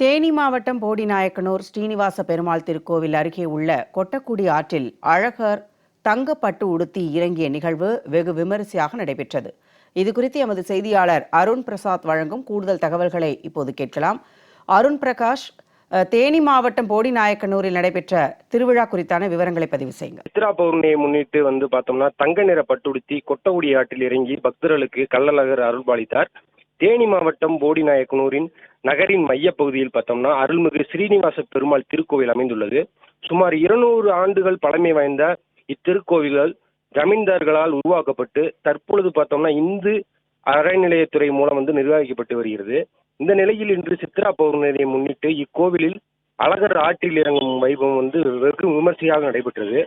தேனி மாவட்டம் போடிநாயக்கனூர் ஸ்ரீனிவாச பெருமாள் திருக்கோவில் அருகே உள்ள கொட்டக்குடி ஆற்றில் அழகர் தங்கப்பட்டு உடுத்தி இறங்கிய நிகழ்வு வெகு விமரிசையாக நடைபெற்றது. இதுகுறித்து எமது செய்தியாளர் அருண் பிரசாத் வழங்கும் கூடுதல் தகவல்களை இப்போது கேட்கலாம். அருண் பிரகாஷ், தேனி மாவட்டம் போடிநாயக்கனூரில் நடைபெற்ற திருவிழா குறித்தான விவரங்களை பதிவு செய்யுங்க. சித்ரா பௌர்ணமியை முன்னிட்டு பார்த்தோம்னா தங்க நிற பட்டுடுத்தி கொட்டகுடி ஆற்றில் இறங்கி பக்தர்களுக்கு கள்ளழகர் அருள்பாலித்தார். தேனி மாவட்டம் போடிநாயக்கனூரின் நகரின் மையப்பகுதியில் பார்த்தோம்னா அருள்மிகு ஸ்ரீனிவாச பெருமாள் திருக்கோவில் அமைந்துள்ளது. சுமார் 200 ஆண்டுகள் பழமை வாய்ந்த இத்திருக்கோவில்கள் ஜமீன்தார்களால் உருவாக்கப்பட்டு தற்பொழுது பார்த்தோம்னா இந்து அறநிலையத்துறை மூலம் நிர்வகிக்கப்பட்டு வருகிறது. இந்த நிலையில் இன்று சித்ரா பௌர்ணமியை முன்னிட்டு இக்கோவிலில் அழகர் ஆற்றில் இறங்கும் வைபவம் வெகு விமர்சையாக நடைபெற்றது.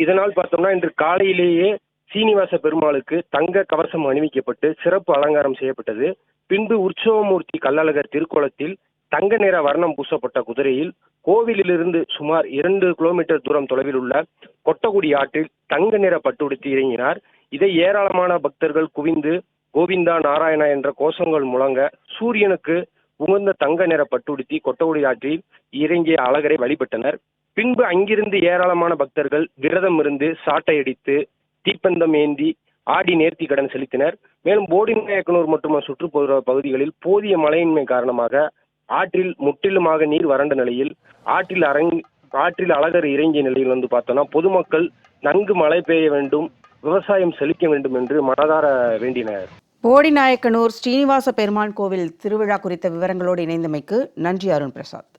இதனால் பார்த்தோம்னா இன்று காலையிலேயே சீனிவாச பெருமாளுக்கு தங்க கவசம் அணிவிக்கப்பட்டு சிறப்பு அலங்காரம் செய்யப்பட்டது. பின்பு உற்சவமூர்த்தி கள்ளழகர் திருக்கோலத்தில் தங்க நிற வர்ணம் பூசப்பட்ட குதிரையில் கோவிலிலிருந்து சுமார் 2 கிலோமீட்டர் தூரம் தொலைவில் உள்ள கொட்டகுடி ஆற்றில் தங்க நிற பட்டுடுத்தி இறங்கினார். இதை ஏராளமான பக்தர்கள் குவிந்து கோவிந்தா நாராயணா என்ற கோஷங்கள் முழங்க சூரியனுக்கு உகந்த தங்க நிற பட்டுடுத்தி கொட்டகுடி ஆற்றில் இறங்கிய அழகரை வழிபட்டனர். பின்பு அங்கிருந்து ஏராளமான பக்தர்கள் விரதம் இருந்து சாட்டையடித்து தீப்பந்தம் ஏந்தி ஆடி நேர்த்தி கடன் செலுத்தினர். மேலும் போடிநாயக்கனூர் மற்றும் சுற்றுப்புற பகுதிகளில் போதிய மழையின்மை காரணமாக ஆற்றில் முற்றிலுமாக நீர் வறண்ட நிலையில் ஆற்றில் அழகர் இறங்கிய நிலையில் பார்த்தோம்னா பொதுமக்கள் நன்கு மழை பெய்ய வேண்டும், விவசாயம் செழிக்க வேண்டும் என்று மனதார வேண்டினர். போடிநாயக்கனூர் ஸ்ரீனிவாச பெருமாள் கோவில் திருவிழா குறித்த விவரங்களோடு இணைந்தமைக்கு நன்றி அருண் பிரசாத்.